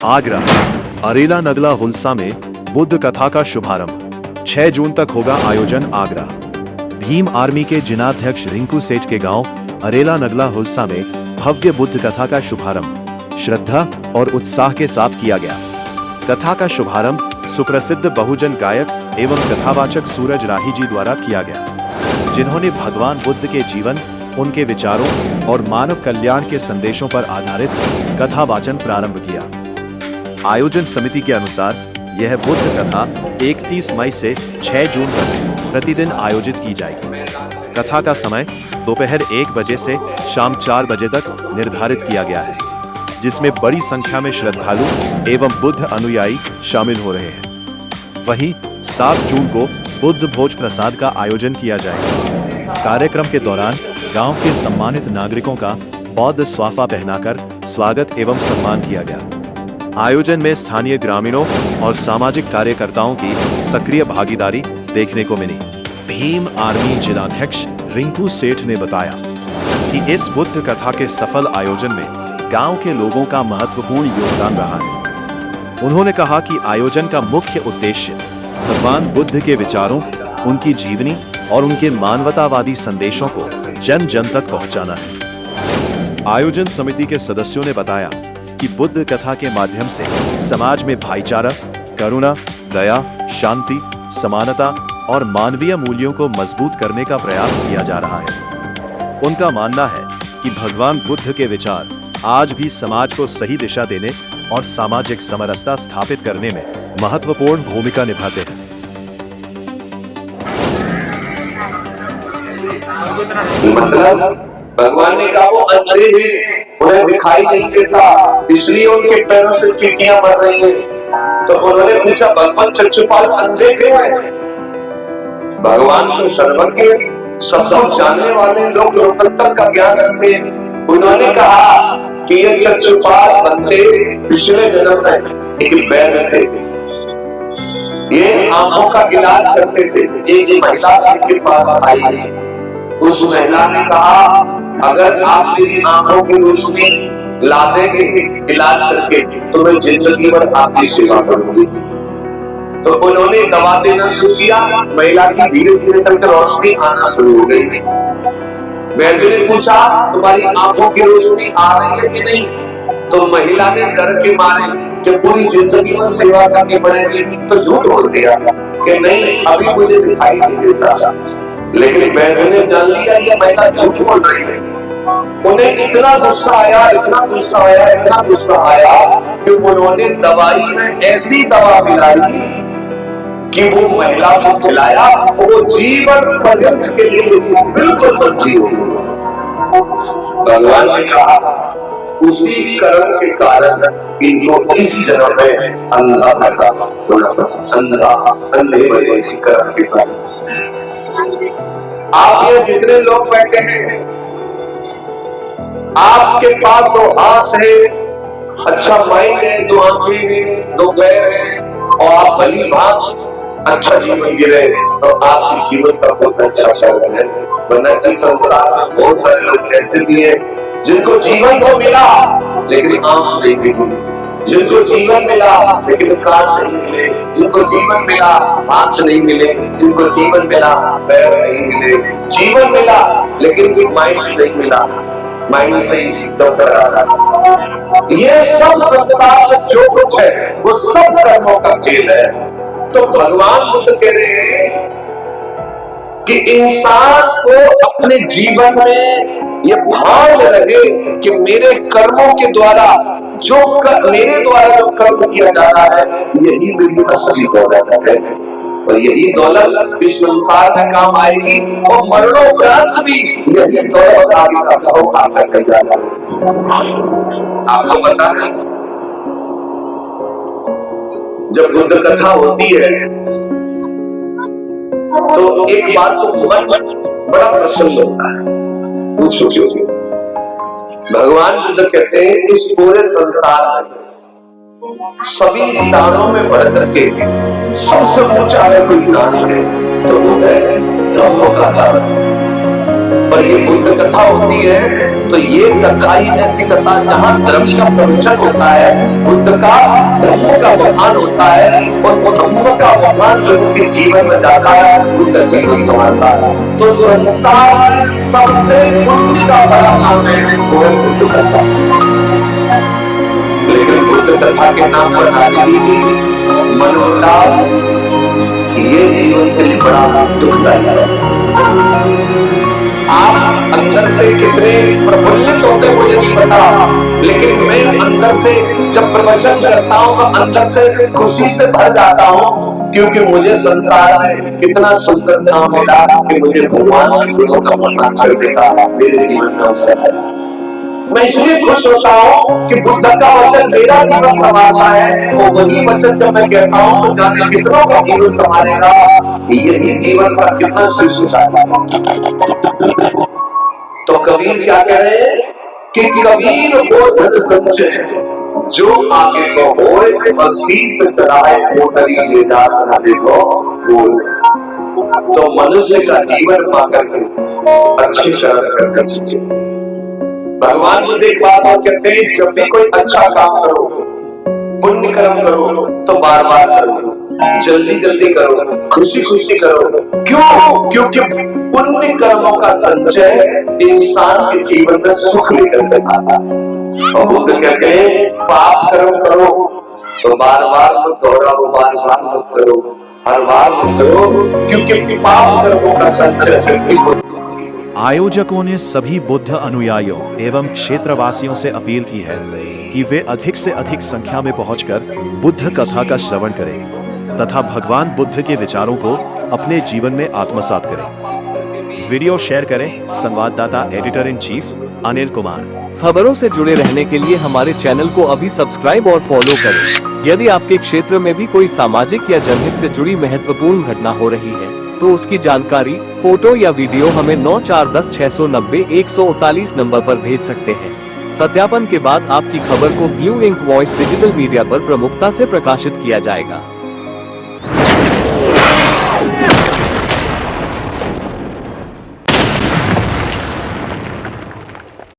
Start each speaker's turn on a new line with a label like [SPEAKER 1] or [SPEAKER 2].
[SPEAKER 1] आगरा अरेला नगला हुल्सा में बुद्ध कथा का शुभारंभ। 6 जून तक होगा आयोजन। आगरा भीम आर्मी के जिलाध्यक्ष रिंकू सेठ के गांव अरेला नगला हुल्सा में भव्य बुद्ध कथा का शुभारंभ श्रद्धा और उत्साह के साथ किया गया। कथा का शुभारंभ सुप्रसिद्ध बहुजन गायक एवं कथावाचक सूरज राही जी द्वारा किया गया, जिन्होंने भगवान बुद्ध के जीवन, उनके विचारों और मानव कल्याण के संदेशों पर आधारित कथा वाचन प्रारंभ किया। आयोजन समिति के अनुसार यह बुद्ध कथा 31 मई से 6 जून तक प्रतिदिन आयोजित की जाएगी। कथा का समय दोपहर 1 बजे से शाम 4 बजे तक निर्धारित किया गया है, जिसमें बड़ी संख्या में श्रद्धालु एवं बुद्ध अनुयायी शामिल हो रहे हैं। वहीं 7 जून को बुद्ध भोज प्रसाद का आयोजन किया जाएगा। कार्यक्रम के दौरान गांव के सम्मानित नागरिकों का बौद्ध स्वाफा पहनाकर स्वागत एवं सम्मान किया गया। आयोजन में स्थानीय ग्रामीणों और सामाजिक कार्यकर्ताओं की सक्रिय भागीदारी देखने को मिली। भीम आर्मी जिलाध्यक्ष रिंकू सेठ ने बताया कि इस बुद्ध कथा के सफल आयोजन में गांव के लोगों का महत्वपूर्ण योगदान रहा है। उन्होंने कहा कि आयोजन का मुख्य उद्देश्य भगवान बुद्ध के विचारों, उनकी जीवनी और उनके मानवतावादी संदेशों को जन जन तक पहुंचाना है। आयोजन समिति के सदस्यों ने बताया कि बुद्ध कथा के माध्यम से समाज में भाईचारा, करुणा, दया, शांति, समानता और मानवीय मूल्यों को मजबूत करने का प्रयास किया जा रहा है। उनका मानना है कि भगवान बुद्ध के विचार आज भी समाज को सही दिशा देने और सामाजिक समरसता स्थापित करने में महत्वपूर्ण भूमिका निभाते हैं।
[SPEAKER 2] मतलब भगवान ने कहा वो अंधे हैं, उन्हें दिखाई नहीं देता, इसलिए उनके पैरों से चींटियां मर रही हैं। तो उन्होंने पूछा, भगवान चक्षुपाल अंधे क्यों है? भगवान तो सर्वज्ञ, सब कुछ जानने वाले लोग लोकतंत्र का ज्ञान रखते हैं। उन्होंने कहा कि ये चक्षुपाल बंदे पिछले जन्म में एक वैद्य थे, ये आंखों का इलाज करते थे। एक महिला उनके पास आई, उस महिला ने कहा, अगर आप मेरी आंखों की रोशनी ला देंगे इलाज करके, तो मैं जिंदगी भर आपकी सेवा करूंगी। तो उन्होंने दवा देना शुरू किया। महिला की धीरे धीरे करके रोशनी आना शुरू हो गई। वैद्य ने पूछा, तुम्हारी आंखों की रोशनी आ रही है कि नहीं? तो महिला ने डर के मारे कि पूरी जिंदगी भर सेवा करनी पड़ेगी, तो झूठ बोल दिया कि नहीं, अभी मुझे दिखाई नहीं देता। लेकिन वैद्य ने जान लिया ये महिला झूठ बोल रही है। उन्हें इतना गुस्सा आया, इतना गुस्सा आया, इतना गुस्सा आया कि उन्होंने दवाई में ऐसी दवा मिलाई कि वो महिला को खिलाया, वो जीवन पर्यंत के लिए बिल्कुल बंदी हो गई। भगवान ने कहा उसी कर्म के कारण इनको इस जन्म में अंधा पैदा होना, अंधे बने इसी कर्म के कारण। आप ये जितने लोग बैठे हैं, आपके पास 2 हाथ है, अच्छा माइंड है, 2 आंखें हैं, 2 पैर हैं, और आप भली भांति अच्छा जीवन जी रहे, तो आपके जीवन का बहुत अच्छा चल है। वरना इस संसार में बहुत सारे लोग ऐसे भी हैं जिनको जीवन तो मिला लेकिन आंख नहीं मिली, जिनको जीवन मिला लेकिन कान नहीं मिले, जिनको जीवन मिला हाथ नहीं मिले, जिनको जीवन मिला पैर नहीं मिले, जीवन मिला लेकिन माइंड नहीं मिला, माइंड से एकदम डरा रहा। ये सब संसार में जो कुछ है वो सब कर्मों का खेल है। तो भगवान बुद्ध कह रहे हैं कि इंसान को अपने जीवन में ये भान रहे कि मेरे कर्मों के द्वारा मेरे द्वारा जो कर्म किया जा रहा है, यही मेरी असली दौलत है, और यही दौलत इस संसार में काम आएगी, और मरणोपरांत भी यही दौलत आगे का भाव आकर कर जाता है। आपको पता है, जब बुद्ध कथा होती है तो एक बात तो मन बड़ा प्रसन्न होता है। पूछो क्यों? भगवान बुद्ध कहते हैं इस पूरे संसार में सभी दानों में बढ़ करके सबसे ऊंचा अगर कोई दान है तो वो है धर्मों का दान। पर ये बुद्ध कथा होती है तो ये कथा ही ऐसी कथा जहां धर्म का प्रवचन होता है, बुद्ध का धर्म का बखान होता है, और धर्म का बखान जो उसके जीवन में जाता है उनका जीवन संवारता है। तो संसार में सबसे पुण्य का बड़ा नाम है वो है बुद्ध कथा। लेकिन बुद्ध कथा के नाम पर राजनीति, मनोभाव, ये जीवन के लिए बड़ा दुखदायी है। आप अंदर से कितने प्रफुल्लित होते मुझे नहीं पता, लेकिन मैं अंदर से जब प्रवचन करता हूँ तो अंदर से खुशी से भर जाता हूँ, क्योंकि मुझे संसार में कितना सुंदर नाम मिला कि मुझे भगवान के गुणों का वर्णन कर देगा मेरे जीवन में अवसर है। मैं इसलिए खुश होता हूँ कि बुद्ध का वचन मेरा जीवन संभालता है, और वही वचन जब मैं कहता हूँ तो जाने कितनों का जीवन संभालेगा। यही जीवन का कितना श्रेष्ठ है। तो कबीर क्या कह रहे हैं कि कबीर वो धन सच्चे जो आगे को होए और शीश चढ़ाए कोटरी ले जात न देखो बोल। तो मनुष्य का जीवन पाकर के अच्छे कर्म करना चाहिए। भगवान बुद्ध एक बात और कहते हैं, जब भी कोई अच्छा काम करो, पुण्य कर्म करो तो बार बार करो, जल्दी जल्दी करो, खुशी खुशी करो। क्यों? क्योंकि पुण्य कर्मों का संचय इंसान के जीवन में सुख लेकर के आता है। और बुद्ध कहते हैं पाप कर्म करो तो बार बार मत दोहराओ, बार बार मत करो, हर बार मत करो, क्योंकि पाप कर्मों का संचय व्यक्ति को।
[SPEAKER 1] आयोजकों ने सभी बुद्ध अनुयायियों एवं क्षेत्रवासियों से अपील की है कि वे अधिक से अधिक संख्या में पहुंचकर बुद्ध कथा का श्रवण करें तथा भगवान बुद्ध के विचारों को अपने जीवन में आत्मसात करें। वीडियो शेयर करें। संवाददाता editor in chief Anil Kumar.
[SPEAKER 3] खबरों से जुड़े रहने के लिए हमारे चैनल को अभी सब्सक्राइब और फॉलो करें। यदि आपके क्षेत्र में भी कोई सामाजिक या जनहित से जुड़ी महत्वपूर्ण घटना हो रही है तो उसकी जानकारी, फोटो या वीडियो हमें 9410690139 नंबर पर भेज सकते हैं। सत्यापन के बाद आपकी खबर को blue ink voice digital media पर प्रमुखता से प्रकाशित किया जाएगा।